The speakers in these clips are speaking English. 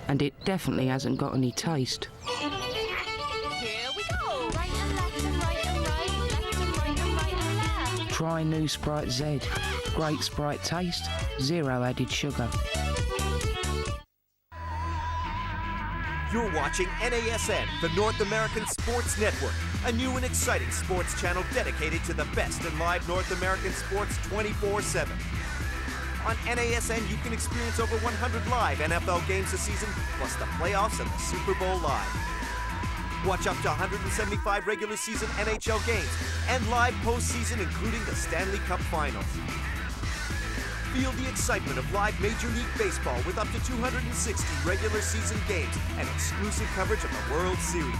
And it definitely hasn't got any taste. Here we go! Right and left and right and right, left and right and right and left. Try new Sprite Z. Great Sprite taste, 0 added sugar. You're watching NASN, the North American Sports Network, a new and exciting sports channel dedicated to the best in live North American sports 24/7. On NASN, you can experience over 100 live NFL games this season, plus the playoffs and the Super Bowl live. Watch up to 175 regular season NHL games and live postseason, including the Stanley Cup Finals. Feel the excitement of live Major League Baseball with up to 260 regular season games and exclusive coverage of the World Series.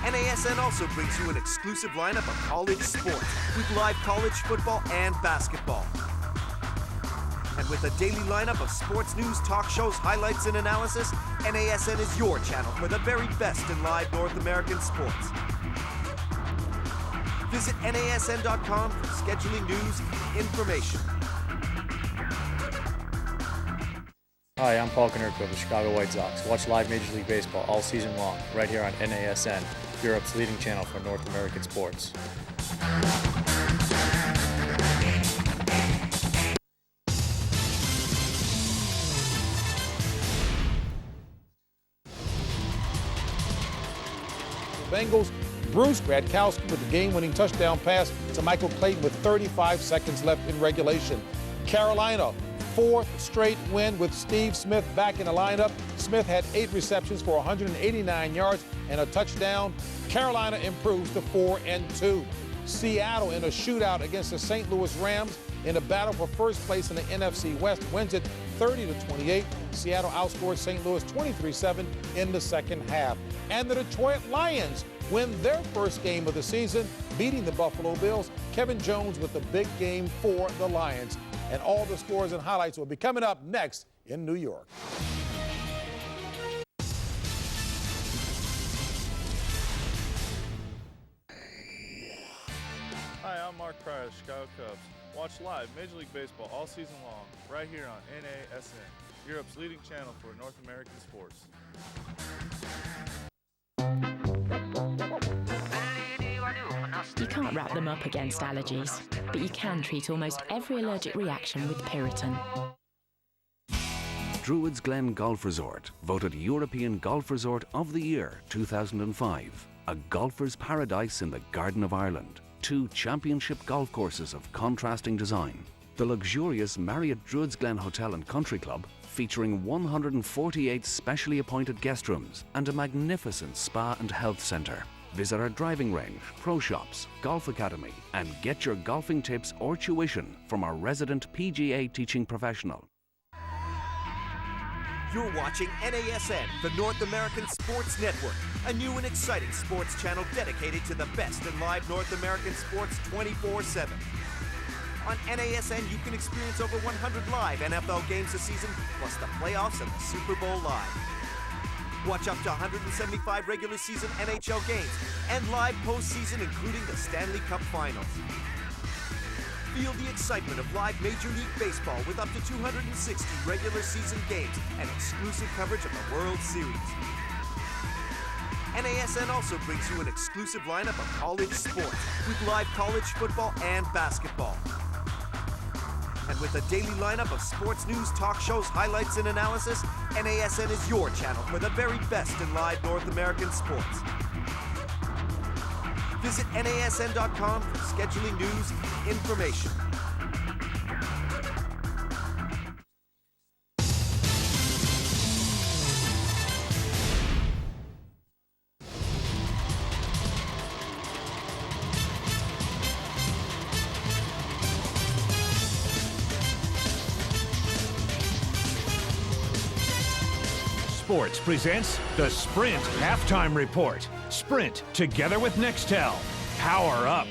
NASN also brings you an exclusive lineup of college sports with live college football and basketball. And with a daily lineup of sports news, talk shows, highlights, and analysis, NASN is your channel for the very best in live North American sports. Visit NASN.com for scheduling news and information. Hi, I'm Paul Konerko of the Chicago White Sox. Watch live Major League Baseball all season long, right here on NASN, Europe's leading channel for North American sports. Bengals, Bruce Gradkowski with the game-winning touchdown pass to Michael Clayton with 35 seconds left in regulation. Carolina, 4th straight win with Steve Smith back in the lineup. Smith had 8 receptions for 189 yards and a touchdown. Carolina improves to 4-2. Seattle in a shootout against the St. Louis Rams in a battle for first place in the NFC West wins it 30-28. Seattle outscored St. Louis 23-7 in the second half. And the Detroit Lions win their first game of the season, beating the Buffalo Bills. Kevin Jones with the big game for the Lions. And all the scores and highlights will be coming up next in New York. Hi, I'm Mark Pryor of Chicago Cubs. Watch live Major League Baseball all season long, right here on NASN, Europe's leading channel for North American sports. You can't wrap them up against allergies, but you can treat almost every allergic reaction with Piriton. Druids Glen Golf Resort, voted European Golf Resort of the Year 2005. A golfer's paradise in the Garden of Ireland. 2 championship golf courses of contrasting design. The luxurious Marriott Druids Glen Hotel and Country Club, featuring 148 specially appointed guest rooms and a magnificent spa and health centre. Visit our driving range, pro shops, golf academy, and get your golfing tips or tuition from our resident PGA teaching professional. You're watching NASN, the North American Sports Network, a new and exciting sports channel dedicated to the best in live North American sports 24/7. On NASN, you can experience over 100 live NFL games this season, plus the playoffs and the Super Bowl live. Watch up to 175 regular season NHL games and live postseason, including the Stanley Cup Finals. Feel the excitement of live Major League Baseball with up to 260 regular season games and exclusive coverage of the World Series. NASN also brings you an exclusive lineup of college sports with live college football and basketball. And with a daily lineup of sports news, talk shows, highlights, and analysis, NASN is your channel for the very best in live North American sports. Visit NASN.com for scheduling news and information. Sports presents the Sprint Halftime Report. Sprint, together with Nextel. Power up.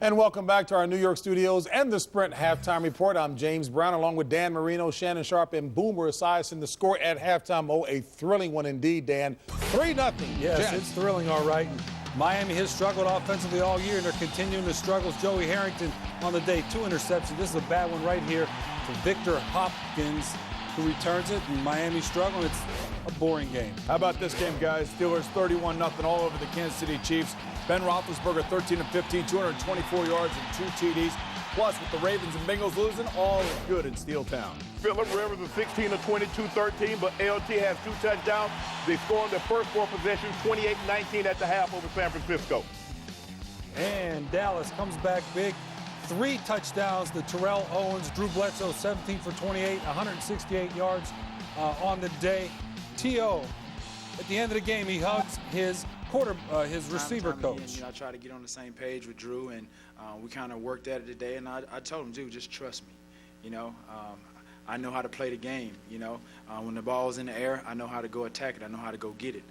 And welcome back to our New York studios and the Sprint Halftime Report. I'm James Brown, along with Dan Marino, Shannon Sharp, and Boomer Esiason. The score at halftime, a thrilling one indeed, Dan. 3-0. Yes, it's thrilling, all right. Miami has struggled offensively all year, and they're continuing the struggles. Joey Harrington on the day, 2 interceptions. This is a bad one right here to Victor Hopkins, who returns it. And Miami struggling. It's a boring game. How about this game, guys? Steelers 31-0 all over the Kansas City Chiefs. Ben Roethlisberger 13 of 15, 224 yards and 2 TDs. Plus, with the Ravens and Bengals losing, all is good in Steel Town. Phillip Rivers is 16 of 22, 13, but LT has 2 touchdowns. They scored their first 4 possessions, 28-19 at the half over San Francisco. And Dallas comes back big. 3 touchdowns to Terrell Owens. Drew Bledsoe, 17 for 28, 168 yards on the day. T.O., at the end of the game, he hugs his receiver coach. I try to get on the same page with Drew, and we kind of worked at it today. And I told him, dude, just trust me. I know how to play the game. When the ball's in the air, I know how to go attack it. I know how to go get it.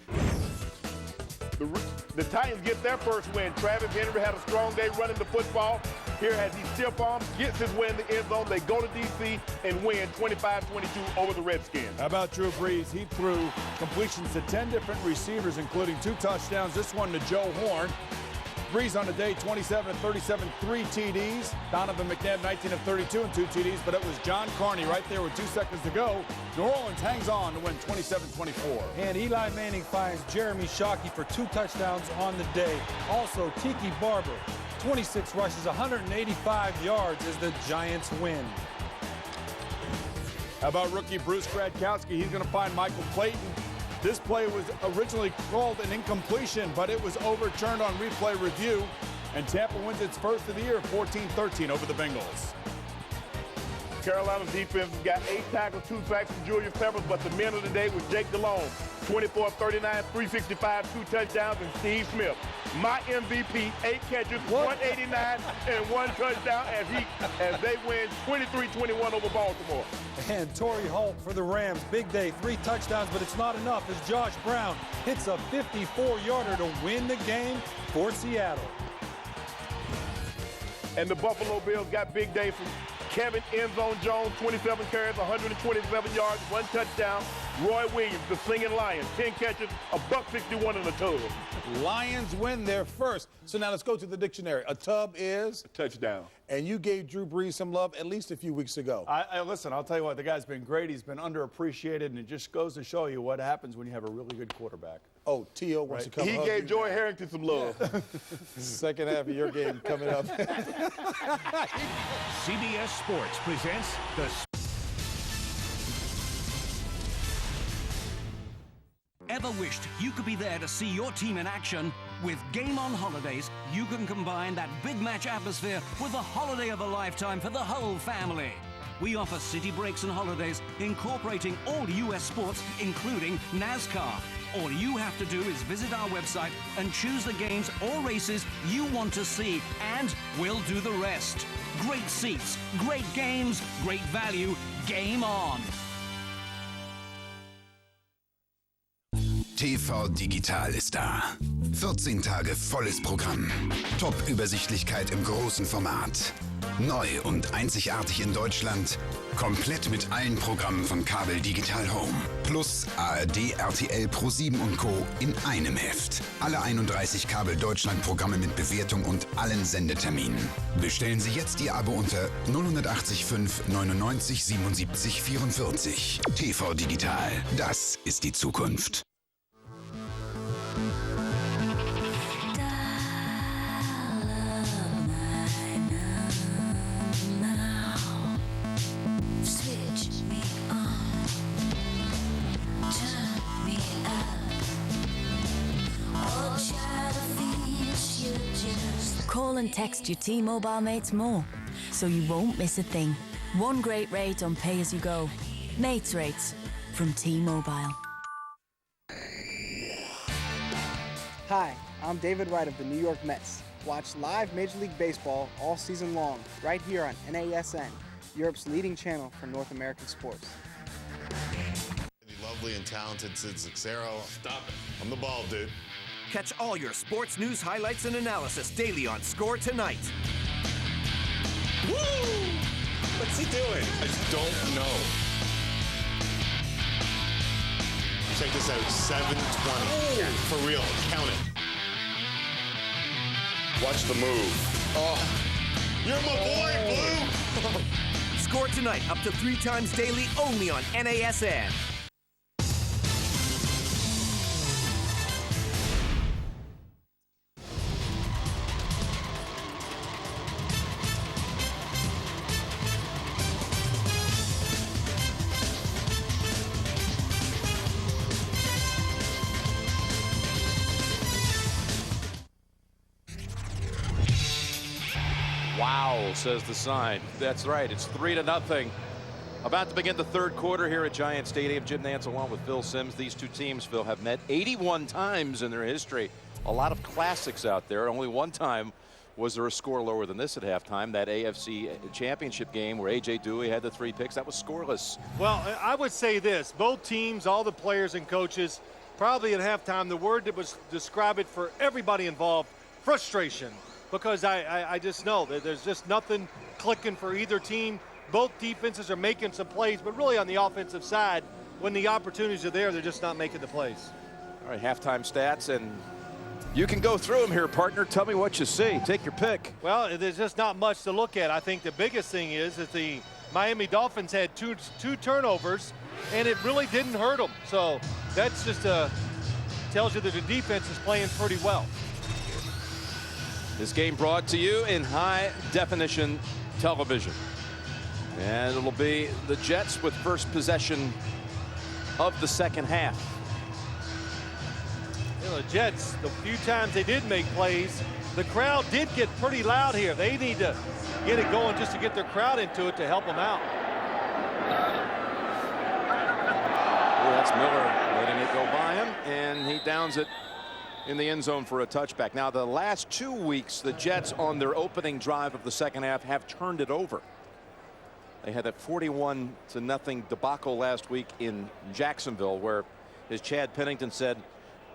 The Titans get their first win. Travis Henry had a strong day running the football. Here, as he stiff arms, gets his win in the end zone. They go to D.C. and win 25-22 over the Redskins. How about Drew Brees? He threw completions to 10 different receivers, including 2 touchdowns. This one to Joe Horn. Brees on the day, 27 of 37, 3 TDs. Donovan McNabb, 19 of 32 and 2 TDs, but it was John Carney right there with 2 seconds to go. New Orleans hangs on to win 27-24. And Eli Manning finds Jeremy Shockey for 2 touchdowns on the day. Also, Tiki Barber, 26 rushes, 185 yards as the Giants win. How about rookie Bruce Gradkowski? He's going to find Michael Clayton. This play was originally called an incompletion, but it was overturned on replay review, and Tampa wins its first of the year, 14-13 over the Bengals. Carolina's defense got 8 tackles, 2 sacks from Julius Peppers, but the man of the day was Jake Delhomme, 24 of 39, 365, 2 touchdowns, and Steve Smith, my MVP, 8 catches, 189, and 1 touchdown as they win 23-21 over Baltimore. And Torrey Holt for the Rams, big day, 3 touchdowns, but it's not enough as Josh Brown hits a 54-yarder to win the game for Seattle. And the Buffalo Bills got big day from Kevin Endzone Jones, 27 carries, 127 yards, 1 touchdown. Roy Williams, the Singing Lion, 10 catches, $161 in the total. Lions win their first. So now let's go to the dictionary. A tub is? A touchdown. And you gave Drew Brees some love at least a few weeks ago. Listen, I'll tell you what, the guy's been great. He's been underappreciated, and it just goes to show you what happens when you have a really good quarterback. Oh, T.O. wants to come He gave Joey Harrington some love. Second half of your game coming up. CBS Sports presents the... Ever wished you could be there to see your team in action? With Game On Holidays, you can combine that big match atmosphere with the holiday of a lifetime for the whole family. We offer city breaks and holidays incorporating all U.S. sports, including NASCAR. All you have to do is visit our website and choose the games or races you want to see, and we'll do the rest. Great seats, great games, great value. Game on! TV Digital ist da. 14 Tage volles Programm. Top-Übersichtlichkeit im großen Format. Neu und einzigartig in Deutschland. Komplett mit allen Programmen von Kabel Digital Home. Plus ARD, RTL, Pro7 und Co. in einem Heft. Alle 31 Kabel Deutschland-Programme mit Bewertung und allen Sendeterminen. Bestellen Sie jetzt Ihr Abo unter 080 5 99 77 44. TV Digital. Das ist die Zukunft. Call and text your T-Mobile mates more, so you won't miss a thing. One great rate on pay-as-you-go. Mates rates from T-Mobile. Hi, I'm David Wright of the New York Mets. Watch live Major League Baseball all season long, right here on NASN, Europe's leading channel for North American sports. The lovely and talented Sid Cicero. Stop it. I'm the bald dude. Catch all your sports news highlights and analysis daily on Score Tonight. Woo! What's he doing? I don't know. Check this out, 720. For real, count it. Watch the move. Oh, you're my boy, Blue. Score tonight up to 3 times daily only on NASN. Wow, says the sign. That's right. It's 3-0. About to begin the third quarter here at Giant Stadium. Jim Nantz along with Phil Simms. These two teams, Phil, have met 81 times in their history. A lot of classics out there. Only one time was there a score lower than this at halftime. That AFC championship game where A.J. Dewey had the 3 picks. That was scoreless. Well, I would say this. Both teams, all the players and coaches, probably at halftime, the word that was describe it for everybody involved, frustration. Because I just know that there's just nothing clicking for either team. Both defenses are making some plays, but really on the offensive side, when the opportunities are there, they're just not making the plays. All right, halftime stats, and you can go through them here, partner. Tell me what you see. Take your pick. Well, there's just not much to look at. I think the biggest thing is that the Miami Dolphins had two turnovers, and it really didn't hurt them. So that's just tells you that the defense is playing pretty well. This game brought to you in high-definition television. And it'll be the Jets with first possession of the second half. You know, the Jets, the few times they did make plays, the crowd did get pretty loud here. They need to get it going just to get their crowd into it to help them out. Oh, that's Miller letting it go by him, and he downs it in the end zone for a touchback. Now, the last 2 weeks, the Jets on their opening drive of the second half have turned it over. They had a 41-0 debacle last week in Jacksonville, where, as Chad Pennington said,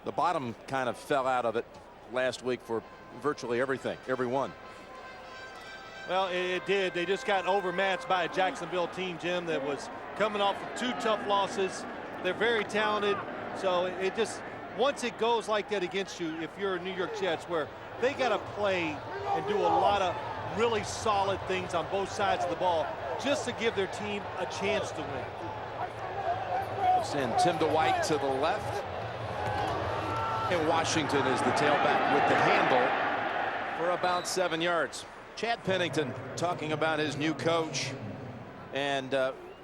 the bottom kind of fell out of it last week for virtually everyone. Well, it did. They just got overmatched by a Jacksonville team, Jim, that was coming off of 2 tough losses. They're very talented, so it just, once it goes like that against you, if you're a New York Jets, where they got to play and do a lot of really solid things on both sides of the ball just to give their team a chance to win. Send Tim DeWhite to the left. And Washington is the tailback with the handle for about 7 yards. Chad Pennington talking about his new coach and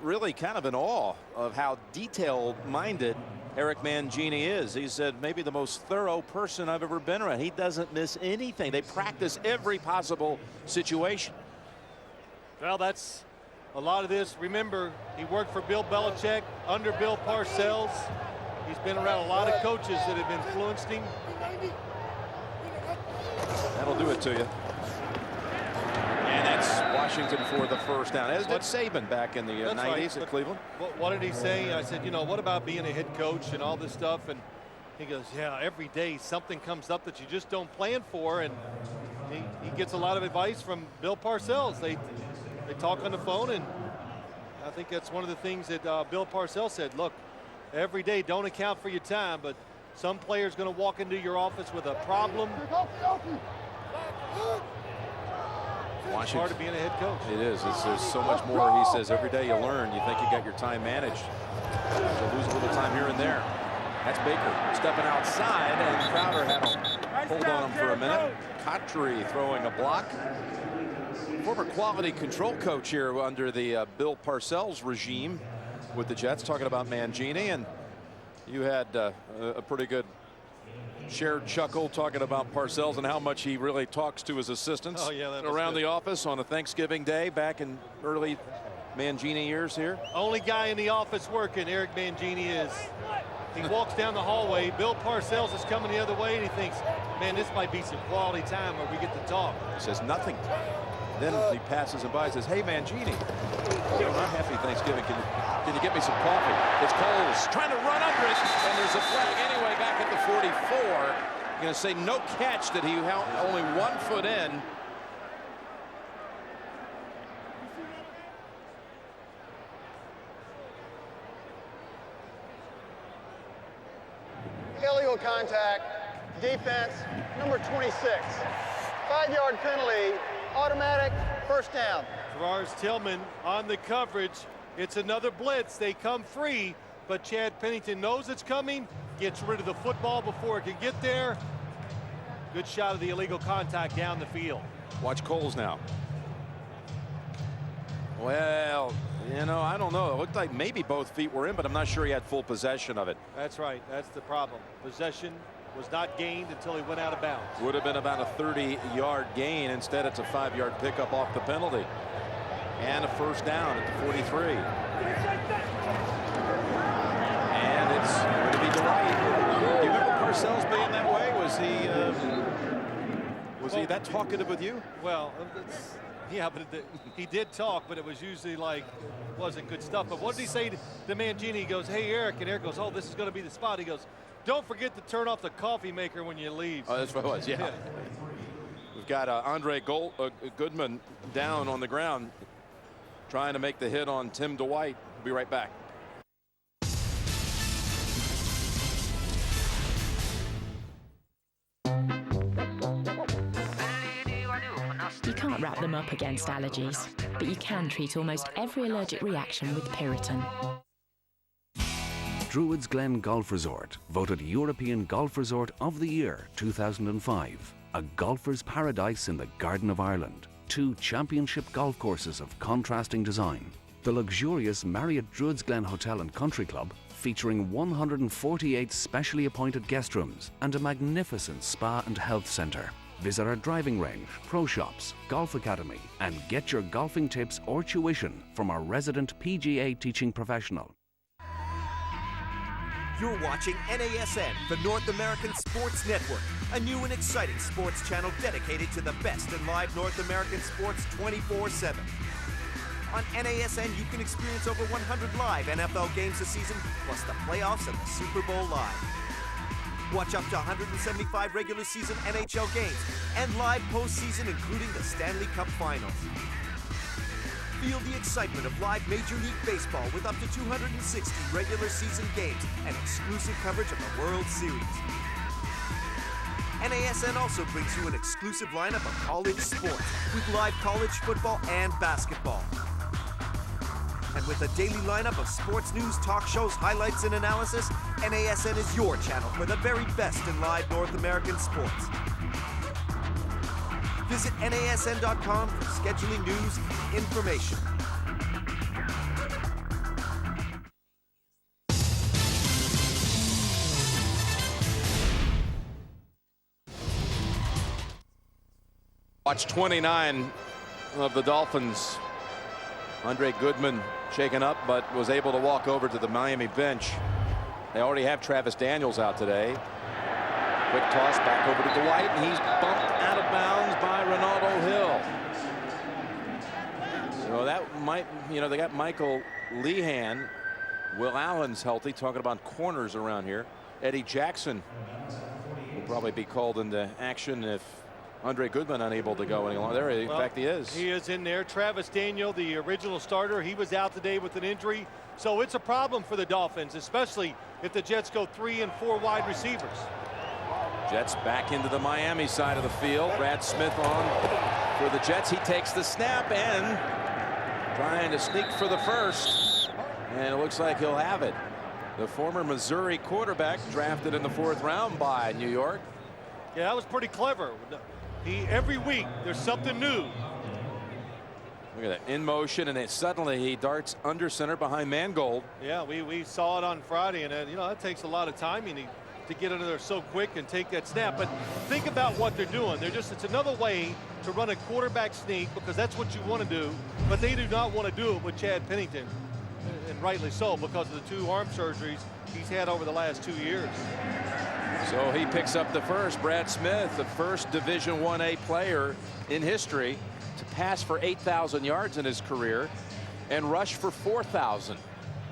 really kind of in awe of how detail-minded Eric Mangini is. He said maybe the most thorough person I've ever been around. He doesn't miss anything. They practice every possible situation. Well, that's a lot of this. Remember, he worked for Bill Belichick under Bill Parcells. He's been around a lot of coaches that have influenced him. That'll do it to you. And that's Washington for the first down, as did Saban back in the 90s at Cleveland. What did he say? I said, you know, what about being a head coach and all this stuff? And he goes, yeah, every day something comes up that you just don't plan for. And he gets a lot of advice from Bill Parcells. They talk on the phone, and I think that's one of the things that Bill Parcells said. Look, every day don't account for your time, but some player's going to walk into your office with a problem. It's hard to be a head coach. It is. There's so much more. He says every day you learn. You think you got your time managed. You lose a little time here and there. That's Baker stepping outside, and Crowder had a hold on him for a minute. Cotry throwing a block. Former quality control coach here under the Bill Parcells regime with the Jets, talking about Mangini, and you had a pretty good shared chuckle talking about Parcells and how much he really talks to his assistants around the office on a Thanksgiving day back in early Mangini years here. Only guy in the office working, Eric Mangini is. He walks down the hallway. Bill Parcells is coming the other way, and he thinks, man, this might be some quality time where we get to talk. He says nothing. Then he passes him by and says, hey, Mangini, I'm happy Thanksgiving. Can you get me some coffee? It's Coles trying to run under it, and there's a flag anyway back at the 44. Going to say no catch, that he held only 1 foot in. Illegal contact, defense, number 26. 5-yard penalty, automatic first down. Tavares Tillman on the coverage. It's another blitz. They come free, but Chad Pennington knows it's coming, gets rid of the football before it can get there. Good shot of the illegal contact down the field. Watch Coles now. Well, you know, I don't know. It looked like maybe both feet were in, but I'm not sure he had full possession of it. That's right. That's the problem. Possession was not gained until he went out of bounds. Would have been about a 30-yard gain. Instead, it's a 5-yard pickup off the penalty. And a first down at the 43. And it's going to be Dwight. Do you remember Parcells being that way? Was he that talkative with you? Well, yeah, but he did talk, but it was usually like, wasn't good stuff. But what did he say to Mangini? He goes, "Hey, Eric," and Eric goes, "Oh, this is going to be the spot." He goes, "Don't forget to turn off the coffee maker when you leave." Oh, that's what it was, yeah. We've got Andre Goodman down on the ground trying to make the hit on Tim Dwight. We'll be right back. You can't wrap them up against allergies, but you can treat almost every allergic reaction with Piriton. Druids Glen Golf Resort, voted European Golf Resort of the Year 2005. A golfer's paradise in the Garden of Ireland. 2 championship golf courses of contrasting design. The luxurious Marriott Druids Glen Hotel and Country Club, featuring 148 specially appointed guest rooms and a magnificent spa and health centre. Visit our driving range, pro shops, golf academy, and get your golfing tips or tuition from our resident PGA teaching professional. You're watching NASN, the North American Sports Network, a new and exciting sports channel dedicated to the best in live North American sports 24/7. On NASN, you can experience over 100 live NFL games this season, plus the playoffs and the Super Bowl live. Watch up to 175 regular season NHL games and live postseason, including the Stanley Cup Finals. Feel the excitement of live Major League Baseball with up to 260 regular season games and exclusive coverage of the World Series. NASN also brings you an exclusive lineup of college sports with live college football and basketball. And with a daily lineup of sports news, talk shows, highlights, and analysis, NASN is your channel for the very best in live North American sports. Visit NASN.com for scheduling news and information. Watch 29 of the Dolphins. Andre Goodman shaken up, but was able to walk over to the Miami bench. They already have Travis Daniels out today. Quick toss back over to Dwight, and he's bumped out of bounds by Ronaldo Hill. So that might, you know, they got Michael Lehan. Will Allen's healthy, talking about corners around here. Eddie Jackson will probably be called into action if Andre Goodman unable to go any longer. There, in fact, he is. He is in there. Travis Daniel, the original starter, he was out today with an injury. So it's a problem for the Dolphins, especially if the Jets go 3 and 4 wide receivers. Jets back into the Miami side of the field. Brad Smith on for the Jets. He takes the snap and trying to sneak for the first. And it looks like he'll have it. The former Missouri quarterback drafted in the 4th round by New York. Yeah, that was pretty clever. Every week there's something new. Look at that, in motion, and suddenly he darts under center behind Mangold. Yeah, we saw it on Friday, and you know, that takes a lot of timing to get under there so quick and take that snap. But think about what they're doing. It's another way to run a quarterback sneak, because that's what you want to do. But they do not want to do it with Chad Pennington, and rightly so, because of the 2 arm surgeries he's had over the last 2 years. So he picks up the first. Brad Smith, the first Division 1A player in history to pass for 8,000 yards in his career and rush for 4,000.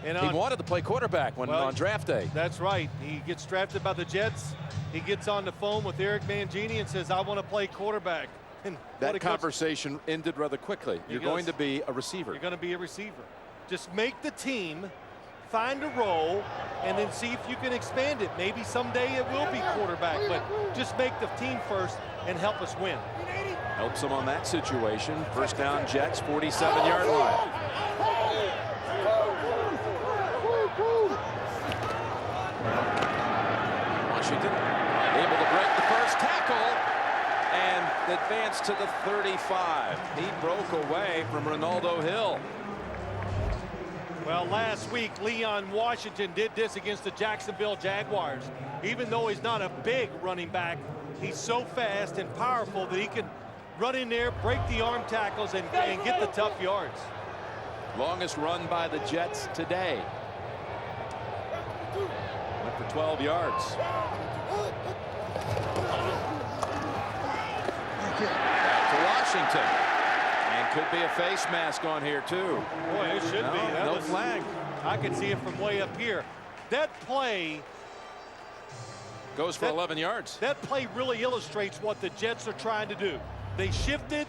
He wanted to play quarterback on draft day. That's right. He gets drafted by the Jets. He gets on the phone with Eric Mangini and says, "I want to play quarterback." And that conversation ended rather quickly. You're going to be a receiver. You're going to be a receiver. Just make the team find a role and then see if you can expand it. Maybe someday it will be quarterback, but just make the team first and help us win. Helps them on that situation. First down, Jets, 47-yard line. Washington able to break the first tackle and advance to the 35. He broke away from Ronaldo Hill. Well, last week, Leon Washington did this against the Jacksonville Jaguars. Even though he's not a big running back, he's so fast and powerful that he can run in there, break the arm tackles, and get the tough yards. Longest run by the Jets today. Went for 12 yards. Back to Washington. And could be a face mask on here, too. Boy, it should be. That no was, flag. I can see it from way up here. That play goes for 11 yards. That play really illustrates what the Jets are trying to do. They shifted.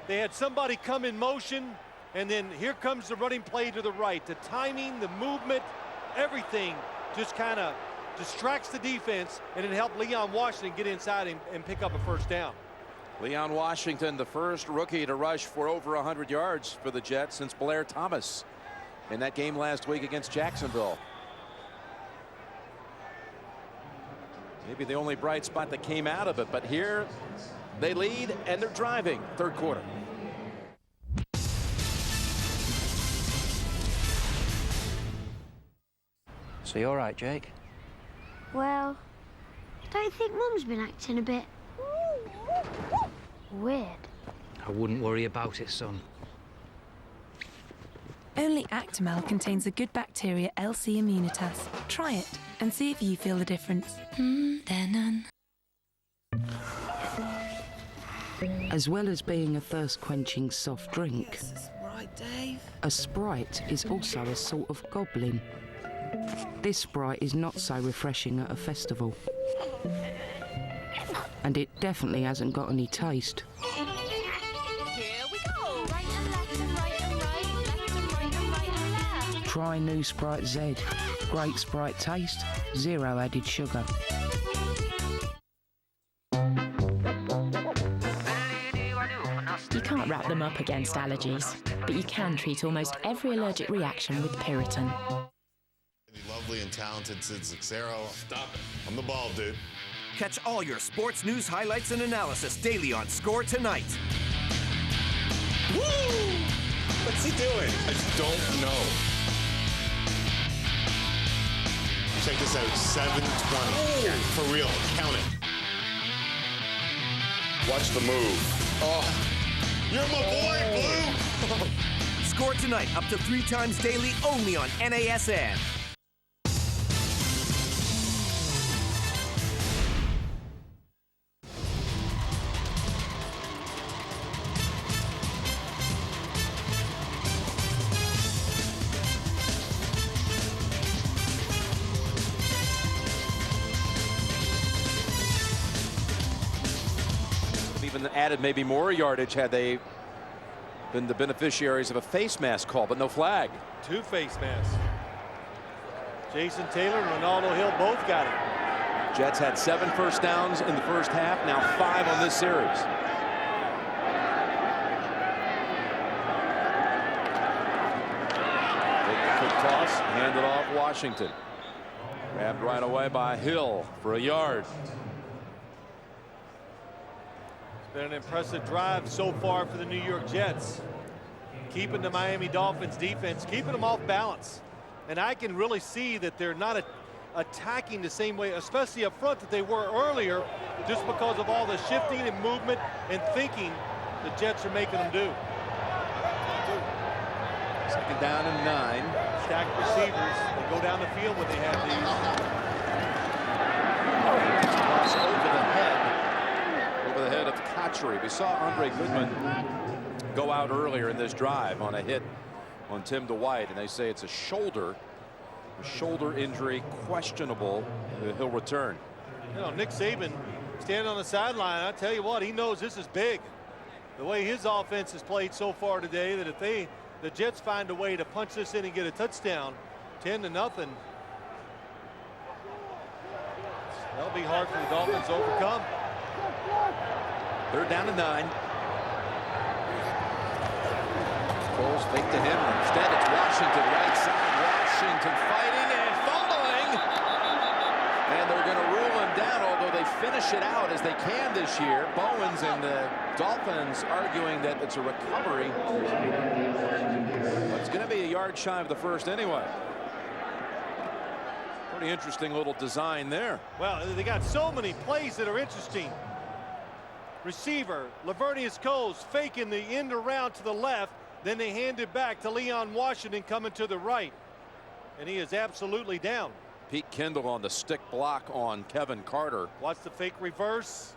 They had somebody come in motion. And then here comes the running play to the right. The timing, the movement, everything just kind of distracts the defense, and it helped Leon Washington get inside and pick up a first down. Leon Washington, the first rookie to rush for over 100 yards for the Jets since Blair Thomas in that game last week against Jacksonville. Maybe the only bright spot that came out of it, but here they lead and they're driving third quarter. So you all right, Jake? Well, I don't think Mum's been acting a bit weird. I wouldn't worry about it, son. Only Actimel contains the good bacteria L. C. immunitas. Try it and see if you feel the difference. They're none. As well as being a thirst-quenching soft drink, Yes, right, Dave. a Sprite is also a sort of goblin. This Sprite is not so refreshing at a festival. And it definitely hasn't got any taste. Here we go. Right and left and right and right. Left and right and right and left. Try new Sprite Z. Great Sprite taste, 0 added sugar. You can't wrap them up against allergies, but you can treat almost every allergic reaction with Piriton. The lovely and talented Sid Cicero. Stop it. I'm the bald dude. Catch all your sports news highlights and analysis daily on Score Tonight. Woo! What's he doing? I don't know. Check this out, 720. Yeah, for real, count it. Watch the move. Oh, you're my boy, Blue! Score Tonight up to 3 times daily only on NASN. Even added maybe more yardage had they been the beneficiaries of a face mask call, but no flag. 2 face masks. Jason Taylor and Ronaldo Hill both got it. Jets had 7 first downs in the first half, now 5 on this series. Take the quick toss, hand it off Washington. Grabbed right away by Hill for a yard. Been an impressive drive so far for the New York Jets. Keeping the Miami Dolphins defense, keeping them off balance. And I can really see that they're not attacking the same way, especially up front, that they were earlier, just because of all the shifting and movement and thinking the Jets are making them do. Second down and 9. Stacked receivers. They go down the field when they have these. Cross over the head of Kotchery. We saw Andre Goodman go out earlier in this drive on a hit on Tim Dwight, and they say it's a shoulder injury, questionable. He'll return. You know, Nick Saban standing on the sideline. I tell you what, he knows this is big. The way his offense has played so far today, that if the Jets find a way to punch this in and get a touchdown, 10-0. That'll be hard for the Dolphins to overcome. 3rd down and 9. Foles fake to him. Instead, it's Washington right side. Washington fighting and fumbling. And they're going to rule him down, although they finish it out as they can this year. Bowens and the Dolphins arguing that it's a recovery. But it's going to be a yard shy of the first anyway. Pretty interesting little design there. Well, they got so many plays that are interesting. Receiver, Lavernius Coles faking the end around to the left. Then they hand it back to Leon Washington coming to the right. And he is absolutely down. Pete Kendall on the stick block on Kevin Carter. Watch the fake reverse.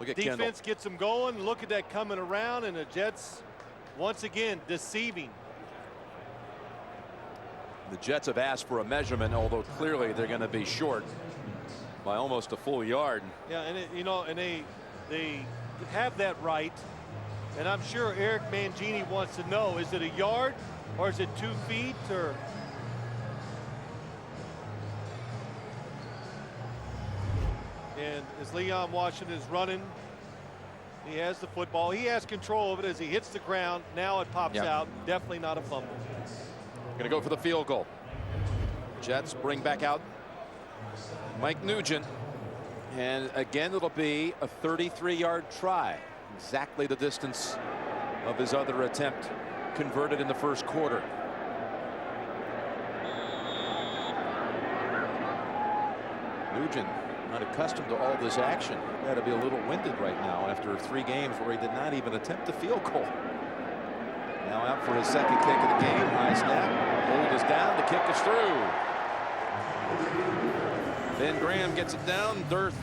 Look at Defense Kendall. gets them going. Look at that coming around, and the Jets once again deceiving. The Jets have asked for a measurement, although clearly they're going to be short by almost a full yard. Yeah, and they have that right. And I'm sure Eric Mangini wants to know, is it a yard or is it 2 feet or? And as Leon Washington is running, he has the football. He has control of it as he hits the ground. Now it pops out. Definitely not a fumble. Going to go for the field goal. Jets bring back out Mike Nugent. And again, it'll be a 33-yard try. Exactly the distance of his other attempt, converted in the first quarter. Nugent, not accustomed to all this action. Got to be a little winded right now after 3 games where he did not even attempt a field goal. Now out for his second kick of the game. High snap. Hold is down. The kick is through. Ben Graham gets it down. Dirth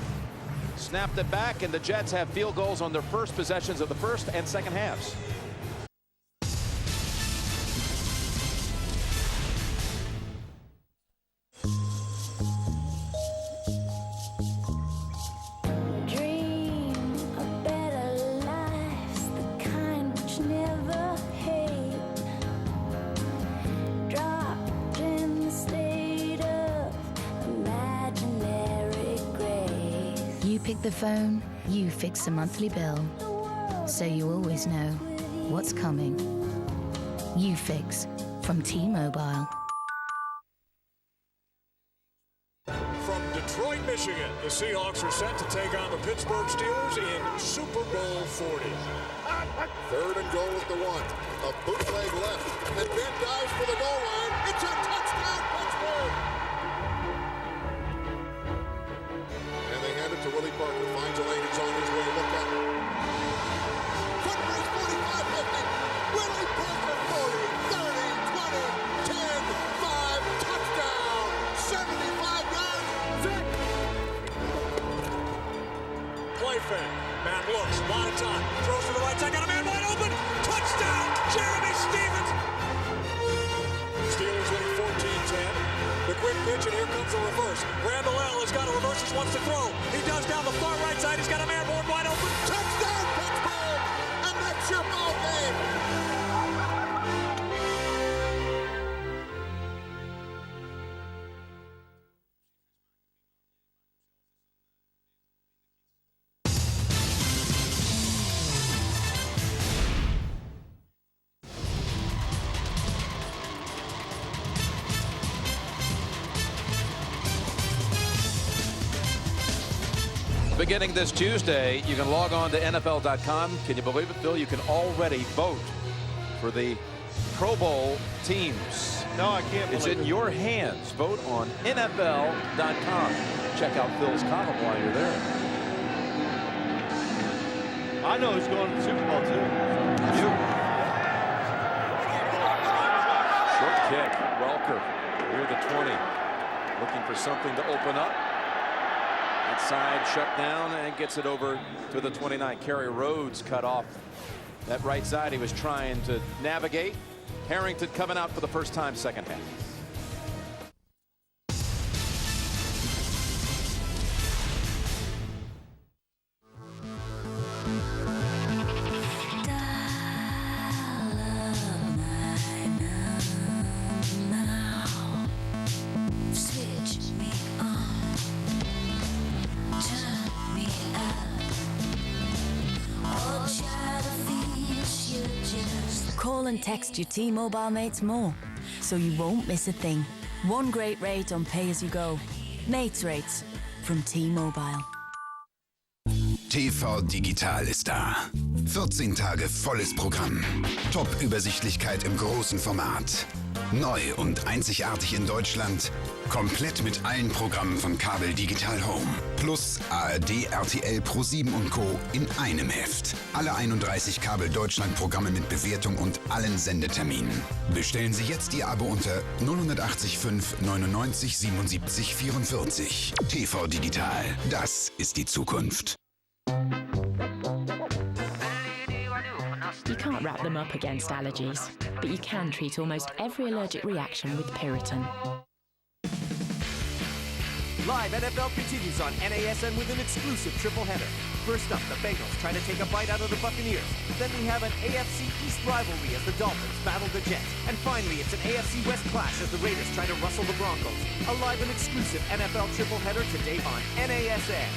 snapped it back, and the Jets have field goals on their first possessions of the first and second halves. Pick the phone, you fix the monthly bill, so you always know what's coming. You fix from T-Mobile. From Detroit, Michigan, the Seahawks are set to take on the Pittsburgh Steelers in Super Bowl 40. 3rd and goal at the 1. A bootleg left, and Ben dives for the goal line. It's a touchdown, Pittsburgh! To Willie Parker, finds a lane, he's on his way, look out. Foot race 45-50. Willie Parker 40, 30, 20, 10, 5, touchdown, 75 yards. Vic. Play fake. Man looks, a lot of time. Throws to the right side, got a man wide open. Touchdown, Jeremy Stevens. Steelers lead 14-10. The quick pitch, and here comes the reverse. Randall L. has got a reverse, wants to throw. He does down the far right side. He's got a man born wide open. Touchdown, Pittsburgh! And that's your ball game. Beginning this Tuesday, you can log on to NFL.com. Can you believe it, Phil? You can already vote for the Pro Bowl teams. No, I can't believe It's in your hands. Vote on NFL.com. Check out Phil's column while you're there. I know who's going to the Super Bowl, too. You. Short kick. Welker near the 20. Looking for something to open up. Side shut down and gets it over to the 29. Kerry Rhodes cut off that right side. He was trying to navigate. Harrington coming out for the first time second half. and text your T-Mobile mates more, so you won't miss a thing. One great rate on pay-as-you-go. Mates rates from T-Mobile. TV Digital ist da. 14 Tage volles Programm. Top-Übersichtlichkeit im großen Format. Neu und einzigartig in Deutschland. Komplett mit allen Programmen von Kabel Digital Home. Plus ARD, RTL, Pro7 und Co. in einem Heft. Alle 31 Kabel Deutschland Programme mit Bewertung und allen Sendeterminen. Bestellen Sie jetzt Ihr Abo unter 080 5 99 77 44. TV Digital, das ist die Zukunft. You can't wrap them up against allergies, but you can treat almost every allergic reaction with Piriton. Live NFL continues on NASN with an exclusive triple header. First up, the Bengals try to take a bite out of the Buccaneers. Then we have an AFC East rivalry as the Dolphins battle the Jets. And finally, it's an AFC West clash as the Raiders try to rustle the Broncos. A live and exclusive NFL triple header today on NASN.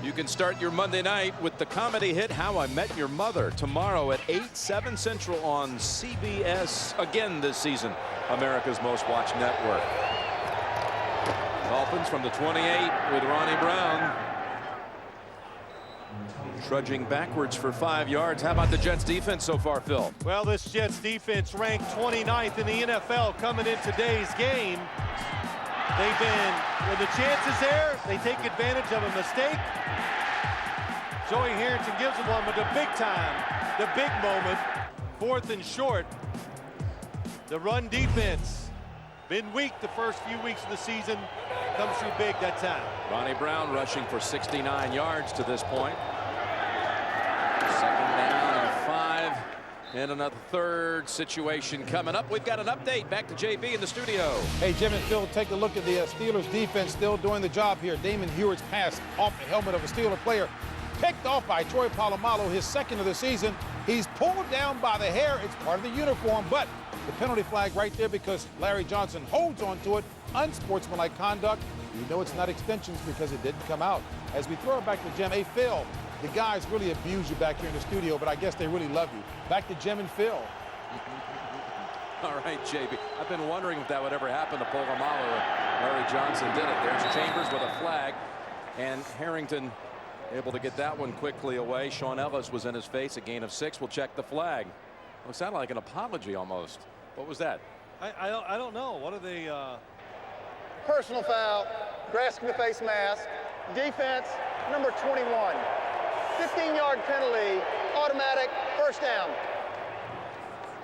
You can start your Monday night with the comedy hit How I Met Your Mother tomorrow at 8/7 Central on CBS again this season, America's most watched network. Dolphins from the 28 with Ronnie Brown. Trudging backwards for 5 yards. How about the Jets defense so far, Phil? Well, this Jets defense ranked 29th in the NFL coming in today's game. They've been, when the chance is there, they take advantage of a mistake. Joey Harrington gives them one, but the big time, the big moment, 4th and short. The run defense, been weak the first few weeks of the season, comes through big that time. Ronnie Brown rushing for 69 yards to this point. 2nd down and 5. And another third situation coming up. We've got an update. Back to JB in the studio. Hey, Jim and Phil, take a look at the Steelers defense still doing the job here. Damon Hewitt's pass off the helmet of a Steeler player. Picked off by Troy Polamalu, his 2nd of the season. He's pulled down by the hair. It's part of the uniform, but the penalty flag right there because Larry Johnson holds on to it. Unsportsmanlike conduct. You know it's not extensions because it didn't come out. As we throw it back to Jim, hey, Phil, the guys really abuse you back here in the studio, but I guess they really love you. Back to Jim and Phil. All right, JB. I've been wondering if that would ever happen to Polamalu. Larry Johnson did it. There's Chambers with a flag, and Harrington able to get that one quickly away. Sean Ellis was in his face, a gain of 6. We'll check the flag. Well, it sounded like an apology almost. What was that? I don't know. What are they? Personal foul, grasping the face mask, defense, number 21. 15-yard penalty, automatic, 1st down.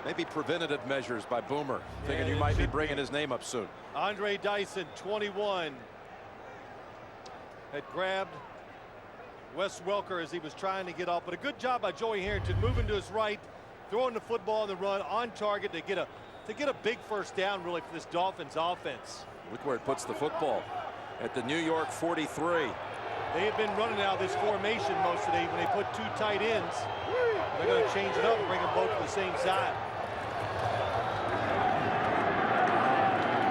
Maybe preventative measures by Boomer, thinking you might be bringing his name up soon. Andre Dyson, 21, had grabbed Wes Welker as he was trying to get off, but a good job by Joey Harrington moving to his right, throwing the football on the run on target to get a big 1st down really for this Dolphins offense. Look where it puts the football at the New York 43. They have been running out of this formation most of the day. When they put 2 tight ends, they're going to change it up and bring them both to the same side.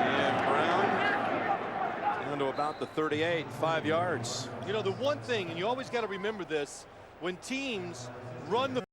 And Brown down to about the 38, 5 yards. You know, the one thing, and you always got to remember this, when teams run the